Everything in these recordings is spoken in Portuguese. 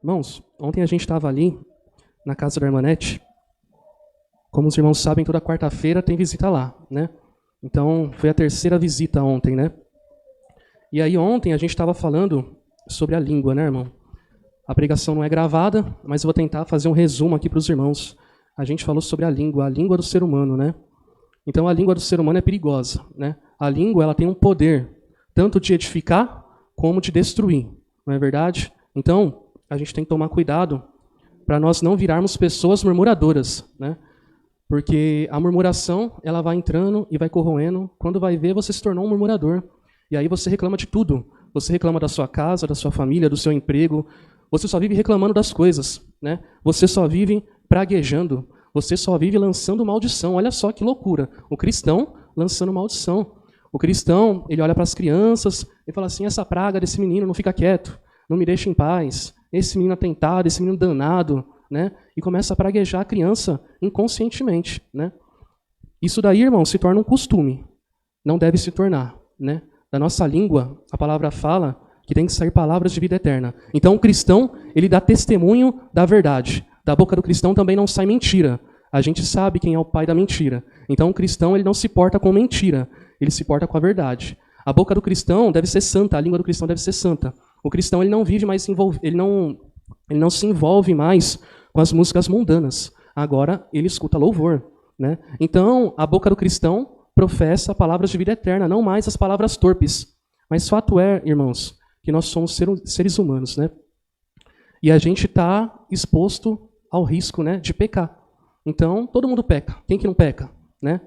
Irmãos, ontem a gente estava ali na casa da Irmanete. Como os irmãos sabem, toda quarta-feira tem visita lá, né? Então, foi a terceira visita ontem, né? E aí ontem a gente estava falando sobre a língua, né, irmão? A pregação não é gravada, mas eu vou tentar fazer um resumo aqui para os irmãos. A gente falou sobre a língua do ser humano, né? Então, a língua do ser humano é perigosa, né? A língua, ela tem um poder, tanto de edificar, como de destruir, não é verdade? Então, a gente tem que tomar cuidado para nós não virarmos pessoas murmuradoras, né? Porque a murmuração, ela vai entrando e vai corroendo. Quando vai ver, você se tornou um murmurador. E aí você reclama de tudo. Você reclama da sua casa, da sua família, do seu emprego. Você só vive reclamando das coisas, né? Você só vive praguejando. Você só vive lançando maldição. Olha só que loucura. O cristão lançando maldição. O cristão, ele olha para as crianças e fala assim, essa praga desse menino não fica quieto, não me deixa em paz. Esse menino atentado, esse menino danado, né? E começa a praguejar a criança inconscientemente, né? Isso daí, irmão, se torna um costume. Não deve se tornar, né? Da nossa língua, a palavra fala que tem que sair palavras de vida eterna. Então, o cristão, ele dá testemunho da verdade. Da boca do cristão também não sai mentira. A gente sabe quem é o pai da mentira. Então, o cristão, ele não se porta com mentira. Ele se porta com a verdade. A boca do cristão deve ser santa, a língua do cristão deve ser santa. O cristão, ele não vive mais ele não se envolve mais com as músicas mundanas. Agora, ele escuta louvor, né? Então, a boca do cristão professa palavras de vida eterna, não mais as palavras torpes. Mas fato é, irmãos, que nós somos seres humanos, né? E a gente está exposto ao risco, né, de pecar. Então, todo mundo peca. Quem que não peca, né?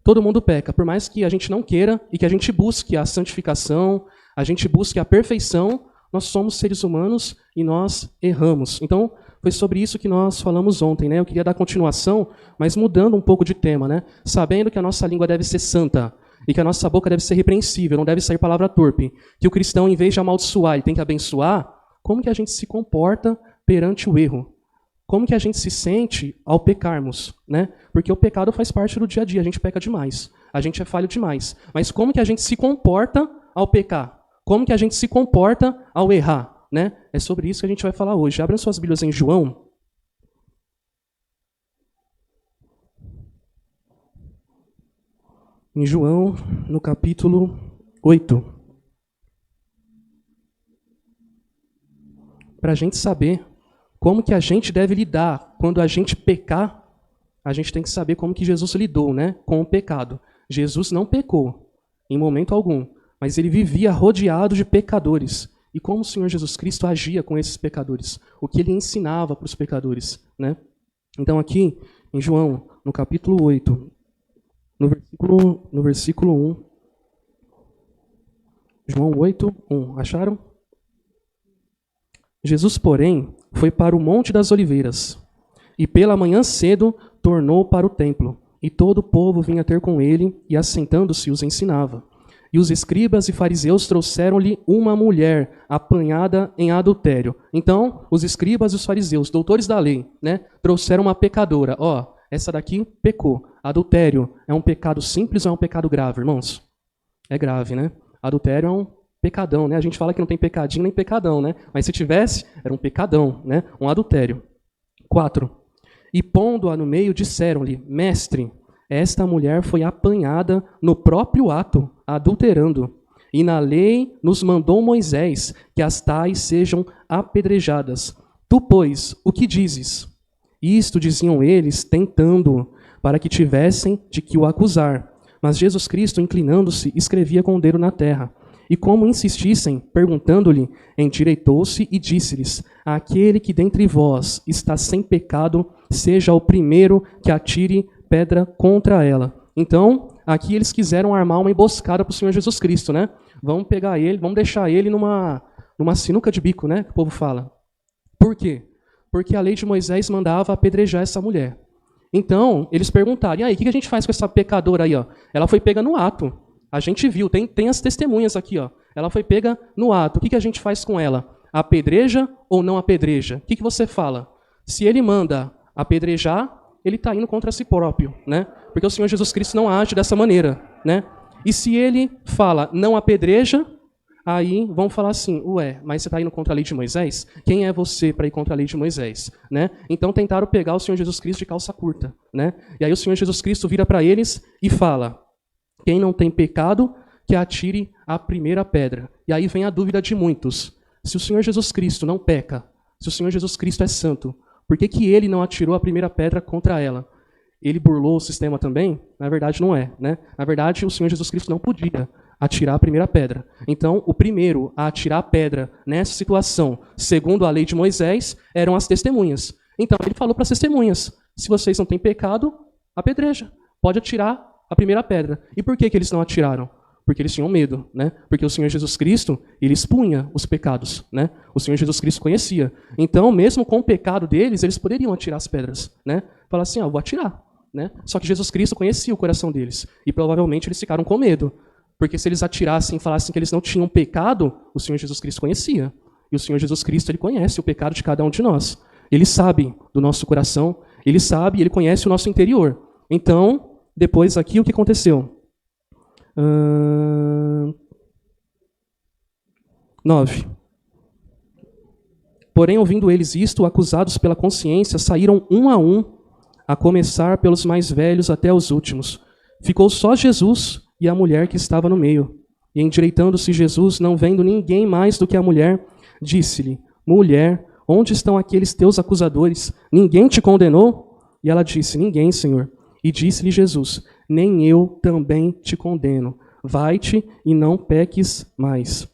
Todo mundo peca. Por mais que a gente não queira e que a gente busque a santificação, a gente busque a perfeição, nós somos seres humanos e nós erramos. Então, foi sobre isso que nós falamos ontem, né? Eu queria dar continuação, mas mudando um pouco de tema, né? Sabendo que a nossa língua deve ser santa e que a nossa boca deve ser repreensível, não deve sair palavra torpe. Que o cristão, em vez de amaldiçoar, ele tem que abençoar. Como que a gente se comporta perante o erro? Como que a gente se sente ao pecarmos, né? Porque o pecado faz parte do dia a dia, a gente peca demais, a gente é falho demais. Mas como que a gente se comporta ao pecar? Como que a gente se comporta ao errar, né? É sobre isso que a gente vai falar hoje. Abram suas Bíblias em João. Em João, no capítulo 8. Para a gente saber como que a gente deve lidar quando a gente pecar, a gente tem que saber como que Jesus lidou, né, com o pecado. Jesus não pecou em momento algum, mas ele vivia rodeado de pecadores. E como o Senhor Jesus Cristo agia com esses pecadores? O que ele ensinava para os pecadores, né? Então aqui, em João, no capítulo 8, no versículo 1. João 8, 1. Acharam? Jesus, porém, foi para o Monte das Oliveiras, e pela manhã cedo tornou para o templo, e todo o povo vinha ter com ele, e assentando-se os ensinava. E os escribas e fariseus trouxeram-lhe uma mulher apanhada em adultério. Então, os escribas e os fariseus, doutores da lei, né, trouxeram uma pecadora. Ó, essa daqui pecou. Adultério é um pecado simples ou é um pecado grave, irmãos? É grave, né? Adultério é um pecadão, né? A gente fala que não tem pecadinho nem pecadão, né? Mas se tivesse, era um pecadão, né? Um adultério. 4. E pondo-a no meio, disseram-lhe, mestre, esta mulher foi apanhada no próprio ato, adulterando. E na lei nos mandou Moisés que as tais sejam apedrejadas. Tu, pois, o que dizes? Isto diziam eles, tentando, para que tivessem de que o acusar. Mas Jesus Cristo, inclinando-se, escrevia com o dedo na terra. E como insistissem, perguntando-lhe, endireitou-se e disse-lhes, aquele que dentre vós está sem pecado, seja o primeiro que atire pedra contra ela. Então, aqui eles quiseram armar uma emboscada para o Senhor Jesus Cristo, né? Vamos pegar ele, vamos deixar ele numa sinuca de bico, né? Que o povo fala. Por quê? Porque a lei de Moisés mandava apedrejar essa mulher. Então, eles perguntaram, e aí, o que a gente faz com essa pecadora aí? Ó? Ela foi pega no ato. A gente viu, tem as testemunhas aqui. Ó. Ela foi pega no ato. O que a gente faz com ela? Apedreja ou não apedreja? O que você fala? Se ele manda apedrejar, ele está indo contra si próprio, né? Porque o Senhor Jesus Cristo não age dessa maneira, né? E se ele fala não apedreja, Aí vão falar assim, ué, mas você está indo contra a lei de Moisés? Quem é você para ir contra a lei de Moisés? Né? Então tentaram pegar o Senhor Jesus Cristo de calça curta. Né? E aí o Senhor Jesus Cristo vira para eles e fala, quem não tem pecado, que atire a primeira pedra. E aí vem a dúvida de muitos. Se o Senhor Jesus Cristo não peca, se o Senhor Jesus Cristo é santo, por que que ele não atirou a primeira pedra contra ela? Ele burlou o sistema também? Na verdade não é. Né? Na verdade o Senhor Jesus Cristo não podia atirar a primeira pedra. Então o primeiro a atirar a pedra nessa situação, segundo a lei de Moisés, eram as testemunhas. Então ele falou para as testemunhas, se vocês não têm pecado, apedreja. Pode atirar a primeira pedra. E por que que eles não atiraram? Porque eles tinham medo, né? Porque o Senhor Jesus Cristo, ele expunha os pecados, né? O Senhor Jesus Cristo conhecia. Então, mesmo com o pecado deles, eles poderiam atirar as pedras, né? Falar assim, vou atirar, né? Só que Jesus Cristo conhecia o coração deles. E provavelmente eles ficaram com medo. Porque se eles atirassem e falassem que eles não tinham pecado, o Senhor Jesus Cristo conhecia. E o Senhor Jesus Cristo, ele conhece o pecado de cada um de nós. Ele sabe do nosso coração, ele sabe, ele conhece o nosso interior. Então, depois aqui, o que aconteceu? 9. Porém, ouvindo eles isto, acusados pela consciência, saíram um, a começar pelos mais velhos até os últimos. Ficou só Jesus e a mulher que estava no meio. E endireitando-se Jesus, não vendo ninguém mais do que a mulher, disse-lhe, mulher, onde estão aqueles teus acusadores? Ninguém te condenou? E ela disse, ninguém, Senhor. E disse-lhe Jesus, nem eu também te condeno. Vai-te e não peques mais.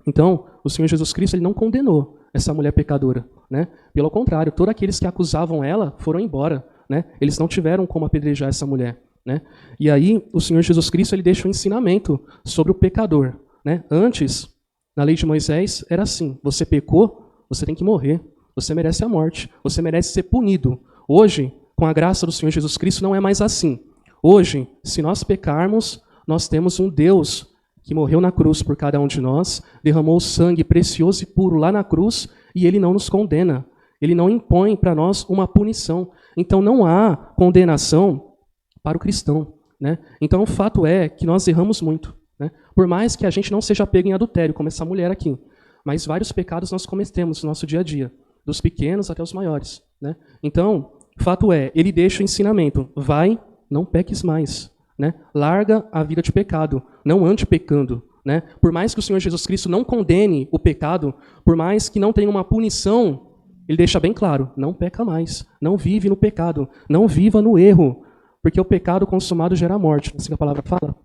Então, o Senhor Jesus Cristo, ele não condenou essa mulher pecadora, né? Pelo contrário, todos aqueles que acusavam ela foram embora, né? Eles não tiveram como apedrejar essa mulher, né? E aí, o Senhor Jesus Cristo, ele deixa um ensinamento sobre o pecador, né? Antes, na lei de Moisés, era assim, você pecou, você tem que morrer, você merece a morte, você merece ser punido. Hoje, com a graça do Senhor Jesus Cristo, não é mais assim. Hoje, se nós pecarmos, nós temos um Deus que morreu na cruz por cada um de nós, derramou o sangue precioso e puro lá na cruz, e ele não nos condena. Ele não impõe para nós uma punição. Então não há condenação para o cristão, né? Então o fato é que nós erramos muito, né? Por mais que a gente não seja pego em adultério, como essa mulher aqui, mas vários pecados nós cometemos no nosso dia a dia, dos pequenos até os maiores, né? Então, o fato é, ele deixa o ensinamento, vai, não peques mais, né? Larga a vida de pecado, não ande pecando, né? Por mais que o Senhor Jesus Cristo não condene o pecado, por mais que não tenha uma punição, ele deixa bem claro, não peca mais, não vive no pecado, não viva no erro, porque o pecado consumado gera morte, assim que a palavra fala.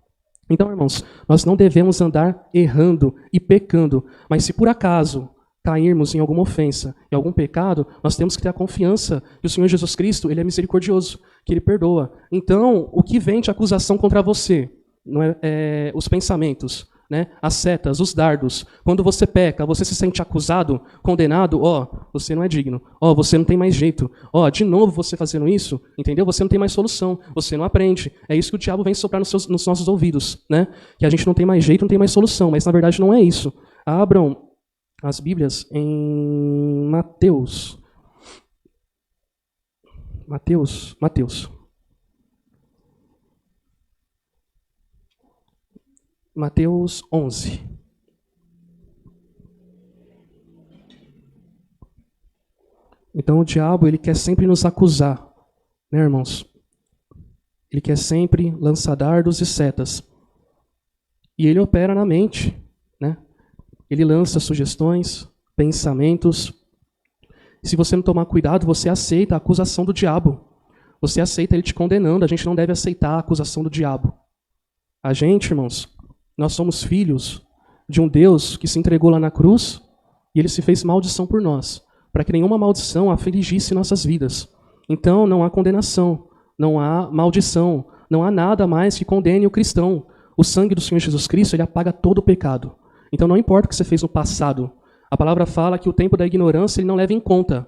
Então, irmãos, nós não devemos andar errando e pecando, mas se por acaso cairmos em alguma ofensa, em algum pecado, nós temos que ter a confiança que o Senhor Jesus Cristo, ele é misericordioso, que ele perdoa. Então, o que vem de acusação contra você? Não é os pensamentos, né? As setas, os dardos. Quando você peca, você se sente acusado, condenado, você não é digno. Você não tem mais jeito. De novo você fazendo isso, entendeu? Você não tem mais solução, você não aprende. É isso que o diabo vem soprar nos nossos ouvidos, né? Que a gente não tem mais jeito, não tem mais solução, mas na verdade não é isso. Abram as Bíblias em Mateus. Mateus 11. Então o diabo, ele quer sempre nos acusar, né, irmãos? Ele quer sempre lançar dardos e setas. E ele opera na mente, né? Ele lança sugestões, pensamentos. Se você não tomar cuidado, você aceita a acusação do diabo. Você aceita ele te condenando. A gente não deve aceitar a acusação do diabo. A gente, irmãos, nós somos filhos de um Deus que se entregou lá na cruz e ele se fez maldição por nós, para que nenhuma maldição afligisse nossas vidas. Então não há condenação, não há maldição, não há nada mais que condene o cristão. O sangue do Senhor Jesus Cristo, ele apaga todo o pecado. Então não importa o que você fez no passado. A palavra fala que o tempo da ignorância ele não leva em conta.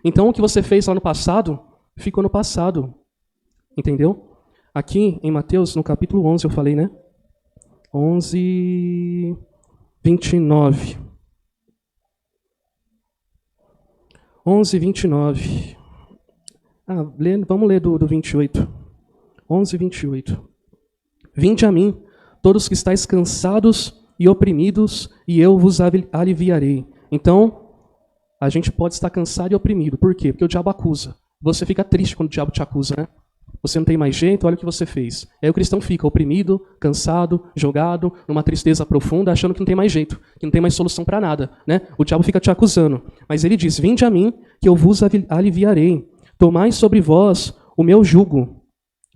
Então o que você fez lá no passado, ficou no passado. Entendeu? Aqui em Mateus, no capítulo 11, eu falei, né? 11, 29. 11, 29. Vamos ler do 28. 11, 28. Vinde a mim, todos que estáis cansados e oprimidos, e eu vos aliviarei. Então, a gente pode estar cansado e oprimido. Por quê? Porque o diabo acusa. Você fica triste quando o diabo te acusa, né? Você não tem mais jeito, olha o que você fez. Aí o cristão fica oprimido, cansado, jogado, numa tristeza profunda, achando que não tem mais jeito, que não tem mais solução para nada, né? O diabo fica te acusando. Mas ele diz, vinde a mim, que eu vos aliviarei. Tomai sobre vós o meu jugo,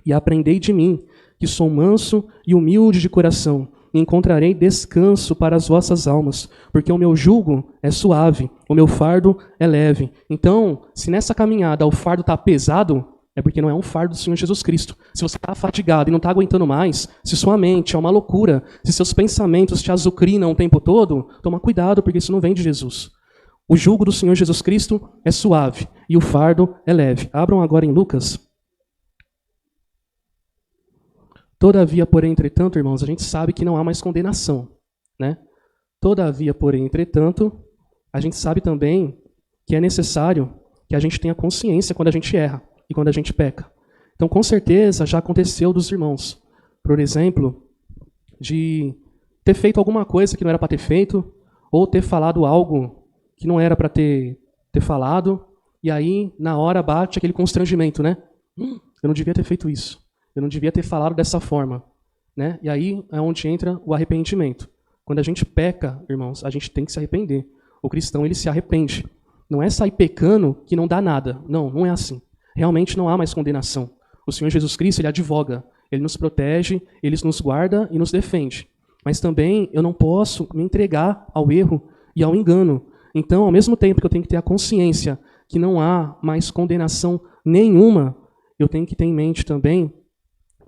e aprendei de mim, que sou manso e humilde de coração, e encontrarei descanso para as vossas almas, porque o meu jugo é suave, o meu fardo é leve. Então, se nessa caminhada o fardo está pesado, é porque não é um fardo do Senhor Jesus Cristo. Se você está fatigado e não está aguentando mais, se sua mente é uma loucura, se seus pensamentos te azucrinam o tempo todo, toma cuidado, porque isso não vem de Jesus. O jugo do Senhor Jesus Cristo é suave e o fardo é leve. Abram agora em Lucas. Todavia, porém, entretanto, irmãos, a gente sabe que não há mais condenação, né? Todavia, porém, entretanto, a gente sabe também que é necessário que a gente tenha consciência quando a gente erra e quando a gente peca. Então, com certeza, já aconteceu dos irmãos, por exemplo, de ter feito alguma coisa que não era para ter feito, ou ter falado algo que não era para ter falado, e aí, na hora, bate aquele constrangimento, né? Eu não devia ter feito isso. Eu não devia ter falado dessa forma, né? E aí é onde entra o arrependimento. Quando a gente peca, irmãos, a gente tem que se arrepender. O cristão, ele se arrepende. Não é sair pecando que não dá nada. Não, não é assim. Realmente não há mais condenação. O Senhor Jesus Cristo, ele advoga. Ele nos protege, ele nos guarda e nos defende. Mas também eu não posso me entregar ao erro e ao engano. Então, ao mesmo tempo que eu tenho que ter a consciência que não há mais condenação nenhuma, eu tenho que ter em mente também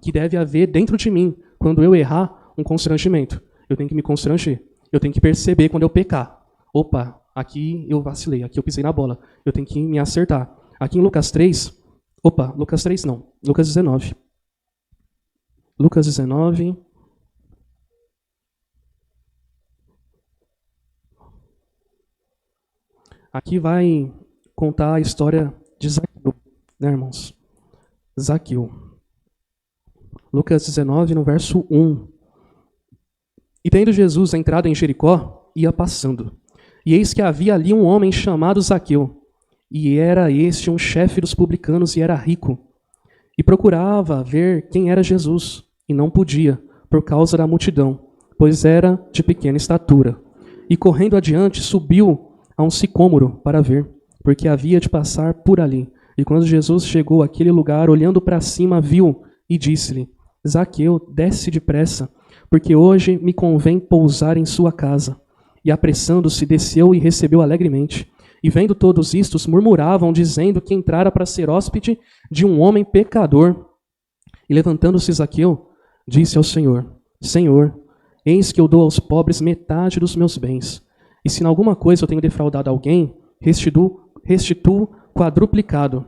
que deve haver dentro de mim, quando eu errar, um constrangimento. Eu tenho que me constranger. Eu tenho que perceber quando eu pecar. Opa, aqui eu vacilei, aqui eu pisei na bola. Eu tenho que me acertar. Aqui em Lucas 3, Lucas 3 não, Lucas 19. Lucas 19. Aqui vai contar a história de Zaqueu, né, irmãos? Zaqueu. Lucas 19, no verso 1. E tendo Jesus entrado em Jericó, ia passando. E eis que havia ali um homem chamado Zaqueu. E era este um chefe dos publicanos e era rico. E procurava ver quem era Jesus, e não podia, por causa da multidão, pois era de pequena estatura. E correndo adiante, subiu a um sicômoro para ver, porque havia de passar por ali. E quando Jesus chegou àquele lugar, olhando para cima, viu e disse-lhe, Zaqueu, desce depressa, porque hoje me convém pousar em sua casa. E apressando-se, desceu e recebeu alegremente. E vendo todos istos, murmuravam, dizendo que entrara para ser hóspede de um homem pecador. E levantando-se Zaqueu, disse ao Senhor, Senhor, eis que eu dou aos pobres metade dos meus bens. E se em alguma coisa eu tenho defraudado alguém, restituo quadruplicado.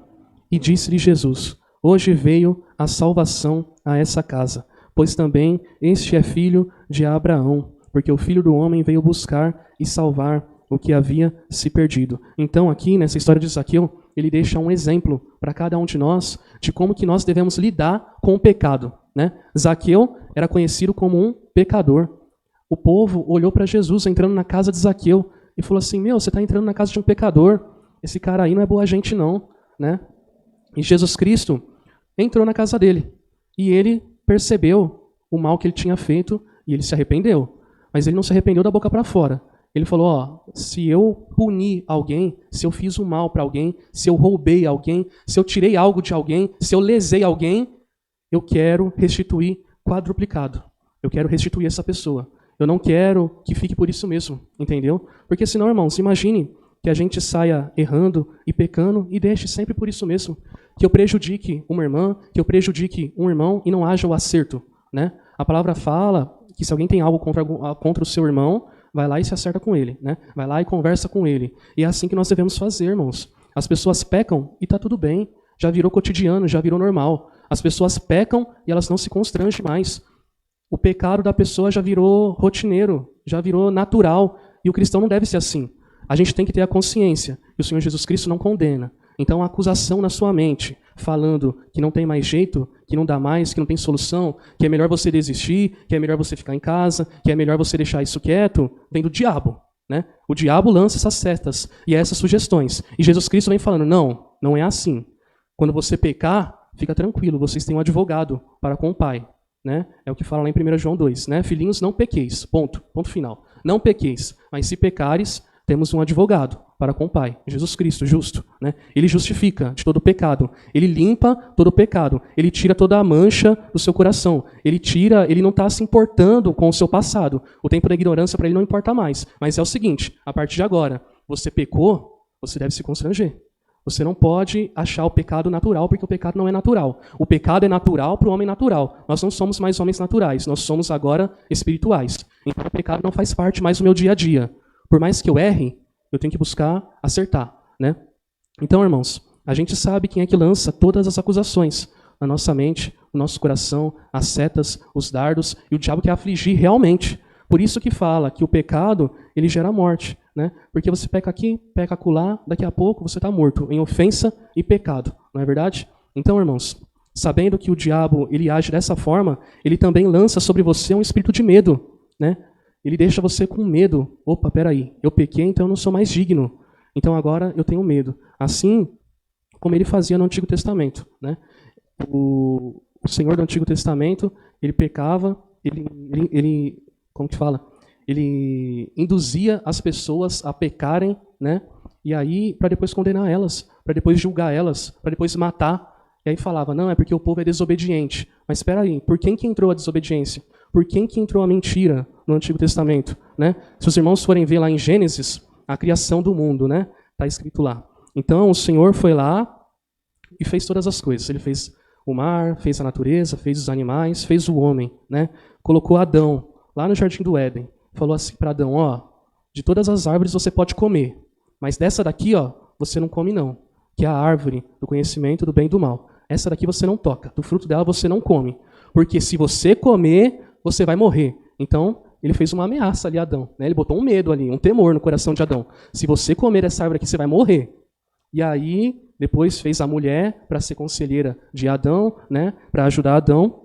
E disse-lhe Jesus, hoje veio a salvação a essa casa, pois também este é filho de Abraão, porque o Filho do Homem veio buscar e salvar o que havia se perdido. Então aqui, nessa história de Zaqueu, ele deixa um exemplo para cada um de nós de como que nós devemos lidar com o pecado, né? Zaqueu era conhecido como um pecador. O povo olhou para Jesus entrando na casa de Zaqueu e falou assim, você está entrando na casa de um pecador, esse cara aí não é boa gente não, né? E Jesus Cristo entrou na casa dele e ele percebeu o mal que ele tinha feito e ele se arrependeu. Mas ele não se arrependeu da boca para fora. Ele falou, se eu punir alguém, se eu fiz um mal para alguém, se eu roubei alguém, se eu tirei algo de alguém, se eu lesei alguém, eu quero restituir quadruplicado. Eu quero restituir essa pessoa. Eu não quero que fique por isso mesmo, entendeu? Porque senão, irmãos, imagine que a gente saia errando e pecando e deixe sempre por isso mesmo. Que eu prejudique uma irmã, que eu prejudique um irmão e não haja o acerto, né? A palavra fala que se alguém tem algo contra o seu irmão, vai lá e se acerta com ele, né? Vai lá e conversa com ele. E é assim que nós devemos fazer, irmãos. As pessoas pecam e está tudo bem. Já virou cotidiano, já virou normal. As pessoas pecam e elas não se constrangem mais. O pecado da pessoa já virou rotineiro, já virou natural. E o cristão não deve ser assim. A gente tem que ter a consciência. E o Senhor Jesus Cristo não condena. Então a acusação na sua mente, falando que não tem mais jeito, que não dá mais, que não tem solução, que é melhor você desistir, que é melhor você ficar em casa, que é melhor você deixar isso quieto, vem do diabo, né? O diabo lança essas setas e essas sugestões. E Jesus Cristo vem falando, não é assim. Quando você pecar, fica tranquilo, vocês têm um advogado para com o Pai. Né? É o que fala lá em 1 João 2. Né? Filhinhos, não pequeis. Ponto final. Não pequeis. Mas se pecares, temos um advogado para com o Pai. Jesus Cristo, justo. Né? Ele justifica de todo o pecado. Ele limpa todo o pecado. Ele tira toda a mancha do seu coração. Ele não está se importando com o seu passado. O tempo da ignorância para ele não importa mais. Mas é o seguinte, a partir de agora, você pecou, você deve se constranger. Você não pode achar o pecado natural, porque o pecado não é natural. O pecado é natural para o homem natural. Nós não somos mais homens naturais, nós somos agora espirituais. Então o pecado não faz parte mais do meu dia a dia. Por mais que eu erre, eu tenho que buscar acertar. Né? Então, irmãos, a gente sabe quem é que lança todas as acusações na nossa mente, no nosso coração, as setas, os dardos, e o diabo quer afligir realmente. Por isso que fala que o pecado, ele gera morte. Né? Porque você peca aqui, peca acolá, daqui a pouco você está morto em ofensa e pecado, não é verdade? Então, irmãos, sabendo que o diabo ele age dessa forma, ele também lança sobre você um espírito de medo, né? Ele deixa você com medo. Opa, peraí, eu pequei, então eu não sou mais digno. Então agora eu tenho medo. Assim como ele fazia no Antigo Testamento, né? O Senhor do Antigo Testamento, ele pecava, ele como que fala? Ele induzia as pessoas a pecarem, né? E aí, para depois condenar elas, para depois julgar elas, para depois matar. E aí falava, não, é porque o povo é desobediente. Mas espera aí, por quem que entrou a desobediência? Por quem que entrou a mentira no Antigo Testamento? Né? Se os irmãos forem ver lá em Gênesis, a criação do mundo, né? Está escrito lá. Então, o Senhor foi lá e fez todas as coisas. Ele fez o mar, fez a natureza, fez os animais, fez o homem, né? Colocou Adão lá no Jardim do Éden. Falou assim para Adão, ó, de todas as árvores você pode comer, mas dessa daqui, ó, você não come não, que é a árvore do conhecimento do bem e do mal. Essa daqui você não toca, do fruto dela você não come, porque se você comer, você vai morrer. Então, ele fez uma ameaça ali a Adão, né? Ele botou um medo ali, um temor no coração de Adão. Se você comer essa árvore aqui, você vai morrer. E aí, depois fez a mulher para ser conselheira de Adão, né? Para ajudar Adão.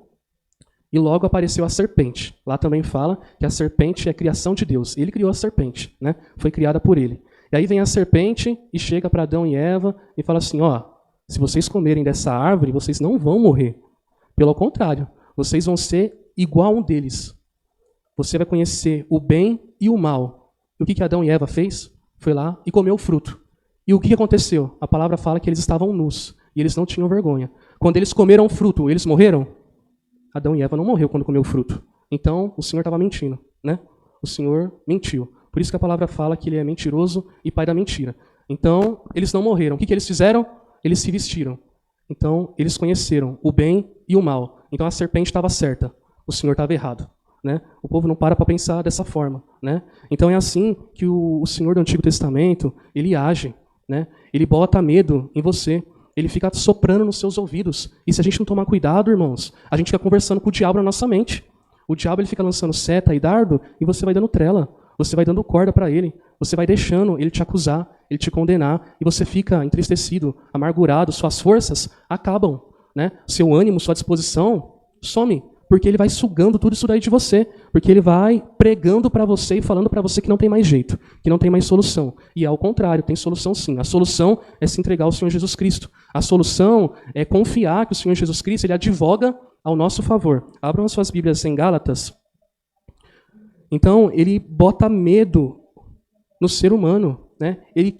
E logo apareceu a serpente. Lá também fala que a serpente é criação de Deus. Ele criou a serpente, né? Foi criada por ele. E aí vem a serpente e chega para Adão e Eva e fala assim, ó, se vocês comerem dessa árvore, vocês não vão morrer. Pelo contrário, vocês vão ser igual a um deles. Você vai conhecer o bem e o mal. E o que Adão e Eva fez? Foi lá e comeu o fruto. E o que aconteceu? A palavra fala que eles estavam nus e eles não tinham vergonha. Quando eles comeram o fruto, eles morreram? Adão e Eva não morreu quando comeu o fruto. Então, o Senhor estava mentindo, né? O Senhor mentiu. Por isso que a palavra fala que ele é mentiroso e pai da mentira. Então, eles não morreram. O que eles fizeram? Eles se vestiram. Então, eles conheceram o bem e o mal. Então, a serpente estava certa. O Senhor estava errado. Né? O povo não para pensar dessa forma. Né? Então, é assim que o Senhor do Antigo Testamento, ele age. Né? Ele bota medo em você. Ele fica soprando nos seus ouvidos. E se a gente não tomar cuidado, irmãos, a gente fica conversando com o diabo na nossa mente. O diabo ele fica lançando seta e dardo e você vai dando trela. Você vai dando corda para ele. Você vai deixando ele te acusar, ele te condenar. E você fica entristecido, amargurado. Suas forças acabam. Né? Seu ânimo, sua disposição some. Porque ele vai sugando tudo isso daí de você. Porque ele vai pregando para você e falando para você que não tem mais jeito, que não tem mais solução. E ao contrário, tem solução sim. A solução é se entregar ao Senhor Jesus Cristo. A solução é confiar que o Senhor Jesus Cristo ele advoga ao nosso favor. Abram as suas Bíblias em Gálatas. Então, ele bota medo no ser humano. Né? Ele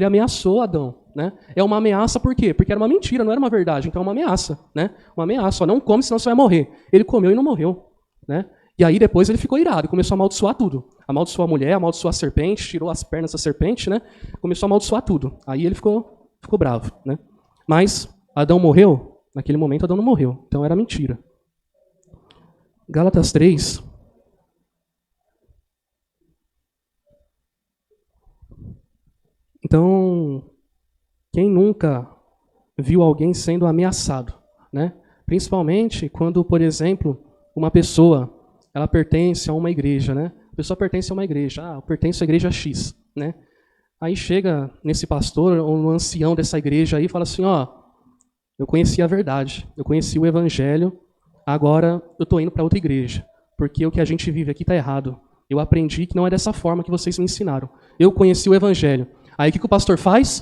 ameaçou Adão. Né? É uma ameaça por quê? Porque era uma mentira, não era uma verdade. Então é uma ameaça. Né? Uma ameaça. Ó, não come, senão você vai morrer. Ele comeu e não morreu. Né? E aí depois ele ficou irado, começou a amaldiçoar tudo. Amaldiçoou a mulher, amaldiçoou a serpente, tirou as pernas da serpente, né? Começou a amaldiçoar tudo. Aí ele ficou bravo. Né? Mas Adão morreu? Naquele momento Adão não morreu. Então era mentira. Gálatas 3. Então, quem nunca viu alguém sendo ameaçado, né? Principalmente quando, por exemplo, uma pessoa ela pertence a uma igreja, né? A pessoa pertence a uma igreja, eu pertenço à igreja X, né? Aí chega nesse pastor ou no ancião dessa igreja aí e fala assim, ó, eu conheci a verdade, eu conheci o evangelho, agora eu estou indo para outra igreja, porque o que a gente vive aqui está errado. Eu aprendi que não é dessa forma que vocês me ensinaram. Eu conheci o evangelho. Aí o que o pastor faz?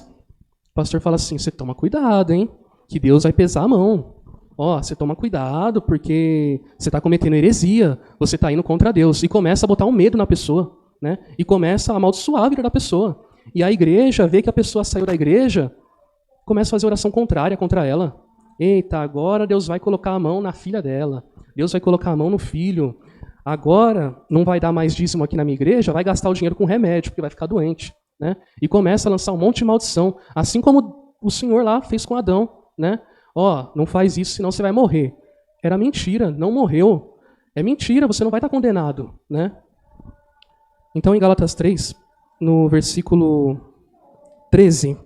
O pastor fala assim, você toma cuidado, hein? Que Deus vai pesar a mão. Ó, você toma cuidado porque você está cometendo heresia, você está indo contra Deus. E começa a botar um medo na pessoa, né? E começa a amaldiçoar a vida da pessoa. E a igreja vê que a pessoa saiu da igreja, começa a fazer oração contrária contra ela. Eita, agora Deus vai colocar a mão na filha dela. Deus vai colocar a mão no filho. Agora não vai dar mais dízimo aqui na minha igreja, vai gastar o dinheiro com remédio, porque vai ficar doente. Né? E começa a lançar um monte de maldição. Assim como o Senhor lá fez com Adão. Né? Ó, não faz isso, senão você vai morrer. Era mentira, não morreu. É mentira, você não vai estar condenado. Né? Então, em Gálatas 3, no versículo 13.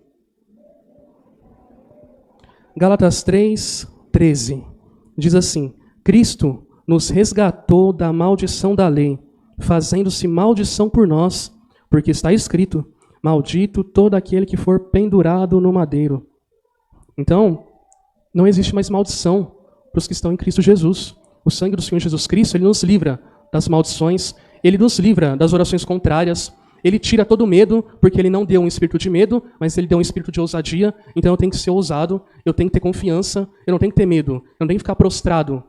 Gálatas 3, 13. Diz assim, Cristo nos resgatou da maldição da lei, fazendo-se maldição por nós, porque está escrito, maldito todo aquele que for pendurado no madeiro. Então, não existe mais maldição para os que estão em Cristo Jesus. O sangue do Senhor Jesus Cristo, ele nos livra das maldições, ele nos livra das orações contrárias, ele tira todo o medo, porque ele não deu um espírito de medo, mas ele deu um espírito de ousadia, então eu tenho que ser ousado, eu tenho que ter confiança, eu não tenho que ter medo, eu não tenho que ficar prostrado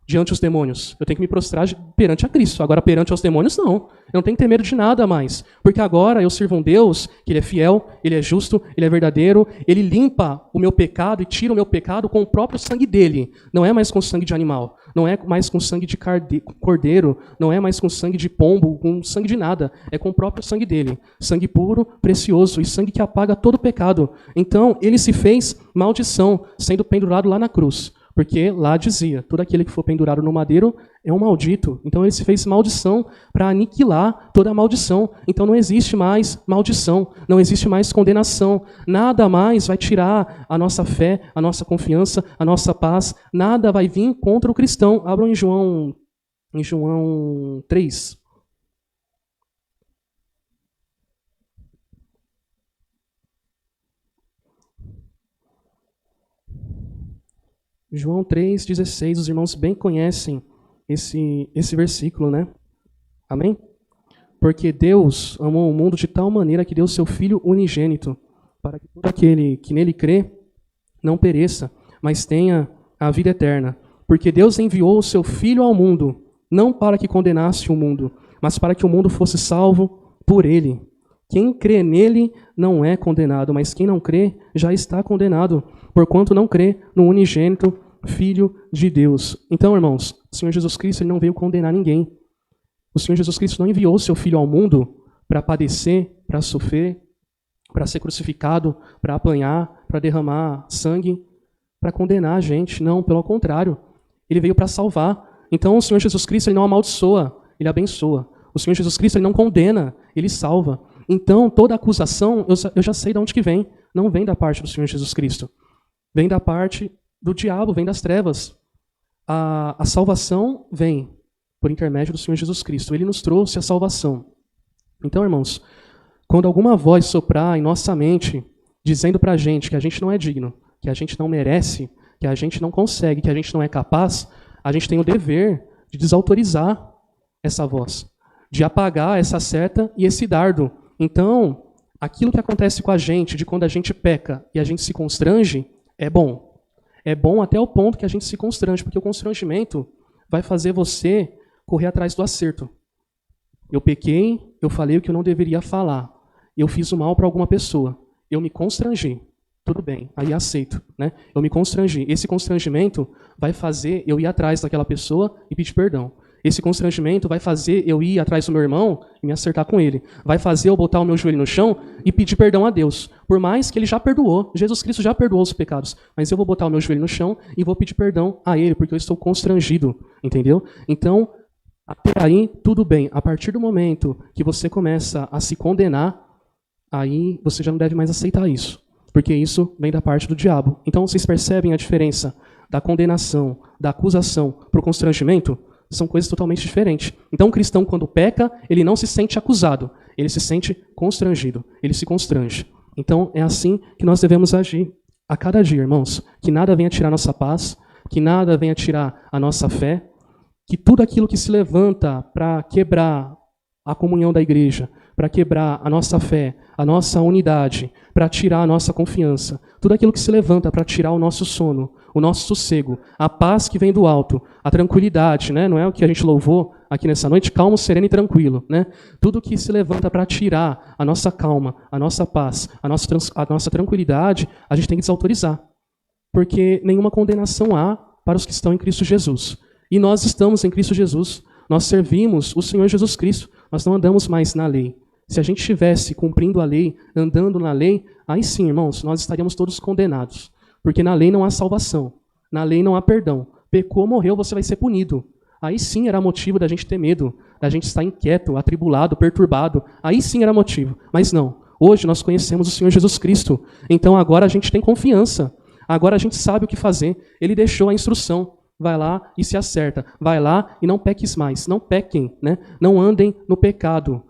diante dos demônios. Eu tenho que me prostrar perante a Cristo. Agora, perante aos demônios, não. Eu não tenho que ter medo de nada mais. Porque agora eu sirvo um Deus que ele é fiel, ele é justo, ele é verdadeiro, ele limpa o meu pecado e tira o meu pecado com o próprio sangue dele. Não é mais com sangue de animal, não é mais com sangue de cordeiro, não é mais com sangue de pombo, com sangue de nada. É com o próprio sangue dele. Sangue puro, precioso e sangue que apaga todo o pecado. Então, ele se fez maldição, sendo pendurado lá na cruz. Porque lá dizia, todo aquele que for pendurado no madeiro é um maldito. Então ele se fez maldição para aniquilar toda a maldição. Então não existe mais maldição, não existe mais condenação. Nada mais vai tirar a nossa fé, a nossa confiança, a nossa paz. Nada vai vir contra o cristão. Abram em João 3. João 3,16, os irmãos bem conhecem esse versículo, né? Amém? Porque Deus amou o mundo de tal maneira que deu seu Filho unigênito, para que todo aquele que nele crê não pereça, mas tenha a vida eterna. Porque Deus enviou o seu Filho ao mundo, não para que condenasse o mundo, mas para que o mundo fosse salvo por ele. Quem crê nele não é condenado, mas quem não crê já está condenado, porquanto não crê no unigênito Filho de Deus. Então, irmãos, o Senhor Jesus Cristo ele não veio condenar ninguém. O Senhor Jesus Cristo não enviou o seu Filho ao mundo para padecer, para sofrer, para ser crucificado, para apanhar, para derramar sangue, para condenar a gente. Não, pelo contrário. Ele veio para salvar. Então, o Senhor Jesus Cristo ele não amaldiçoa, ele abençoa. O Senhor Jesus Cristo ele não condena, ele salva. Então, toda acusação, eu já sei de onde que vem. Não vem da parte do Senhor Jesus Cristo. Vem da parte do diabo, vem das trevas. A salvação vem por intermédio do Senhor Jesus Cristo. Ele nos trouxe a salvação. Então, irmãos, quando alguma voz soprar em nossa mente, dizendo para a gente que a gente não é digno, que a gente não merece, que a gente não consegue, que a gente não é capaz, a gente tem o dever de desautorizar essa voz, de apagar essa seta e esse dardo. Então, aquilo que acontece com a gente, de quando a gente peca e a gente se constrange, é bom. É bom até o ponto que a gente se constrange, porque o constrangimento vai fazer você correr atrás do acerto. Eu pequei, eu falei o que eu não deveria falar. Eu fiz o mal para alguma pessoa. Eu me constrangi. Tudo bem, aí aceito. Né? Eu me constrangi. Esse constrangimento vai fazer eu ir atrás daquela pessoa e pedir perdão. Esse constrangimento vai fazer eu ir atrás do meu irmão e me acertar com ele. Vai fazer eu botar o meu joelho no chão e pedir perdão a Deus. Por mais que ele já perdoou. Jesus Cristo já perdoou os pecados. Mas eu vou botar o meu joelho no chão e vou pedir perdão a ele, porque eu estou constrangido. Entendeu? Então, até aí, tudo bem. A partir do momento que você começa a se condenar, aí você já não deve mais aceitar isso. Porque isso vem da parte do diabo. Então, vocês percebem a diferença da condenação, da acusação para o constrangimento? São coisas totalmente diferentes. Então, o cristão, quando peca, ele não se sente acusado. ele se sente constrangido, ele se constrange. Então, é assim que nós devemos agir a cada dia, irmãos. Que nada venha tirar nossa paz, que nada venha tirar a nossa fé, que tudo aquilo que se levanta para quebrar a comunhão da igreja, para quebrar a nossa fé, a nossa unidade, para tirar a nossa confiança, tudo aquilo que se levanta para tirar o nosso sono, o nosso sossego, a paz que vem do alto, a tranquilidade, né? Não é o que a gente louvou aqui nessa noite, calmo, sereno e tranquilo, né? Tudo que se levanta para tirar a nossa calma, a nossa paz, a nossa tranquilidade, a gente tem que desautorizar, porque nenhuma condenação há para os que estão em Cristo Jesus. E nós estamos em Cristo Jesus, nós servimos o Senhor Jesus Cristo, nós não andamos mais na lei. Se a gente estivesse cumprindo a lei, andando na lei, aí sim, irmãos, nós estaríamos todos condenados. Porque na lei não há salvação, na lei não há perdão. Pecou, morreu, você vai ser punido. Aí sim era motivo da gente ter medo, da gente estar inquieto, atribulado, perturbado. Aí sim era motivo. Mas não, hoje nós conhecemos o Senhor Jesus Cristo. Então agora a gente tem confiança. Agora a gente sabe o que fazer. Ele deixou a instrução. Vai lá e se acerta. Vai lá e não peques mais. Não pequem, né? Não andem no pecado.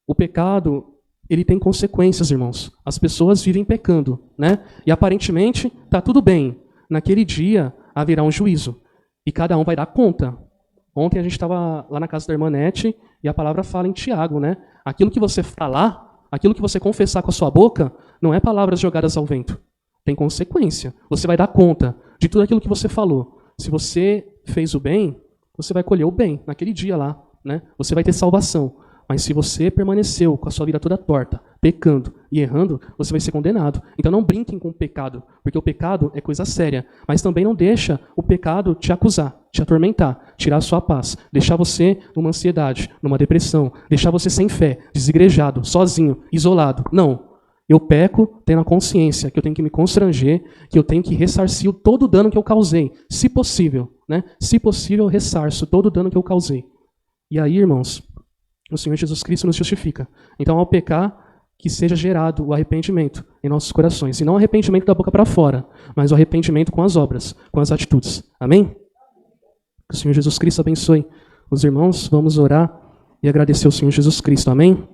O pecado, ele tem consequências, irmãos. As pessoas vivem pecando, né? E aparentemente está tudo bem. Naquele dia haverá um juízo. E cada um vai dar conta. Ontem a gente estava lá na casa da irmã Nete e a palavra fala em Tiago, né? Aquilo que você falar, aquilo que você confessar com a sua boca, não é palavras jogadas ao vento. Tem consequência. Você vai dar conta de tudo aquilo que você falou. Se você fez o bem, você vai colher o bem naquele dia lá, né? Você vai ter salvação. Mas se você permaneceu com a sua vida toda torta, pecando e errando, você vai ser condenado. Então não brinquem com o pecado, porque o pecado é coisa séria. Mas também não deixa o pecado te acusar, te atormentar, tirar a sua paz, deixar você numa ansiedade, numa depressão, deixar você sem fé, desigrejado, sozinho, isolado. Não. Eu peco tendo a consciência que eu tenho que me constranger, que eu tenho que ressarcir todo o dano que eu causei. Se possível, né? Se possível, eu ressarço todo o dano que eu causei. E aí, irmãos, o Senhor Jesus Cristo nos justifica. Então, ao pecar, que seja gerado o arrependimento em nossos corações. E não o arrependimento da boca para fora, mas o arrependimento com as obras, com as atitudes. Amém? Que o Senhor Jesus Cristo abençoe os irmãos. Vamos orar e agradecer ao Senhor Jesus Cristo. Amém?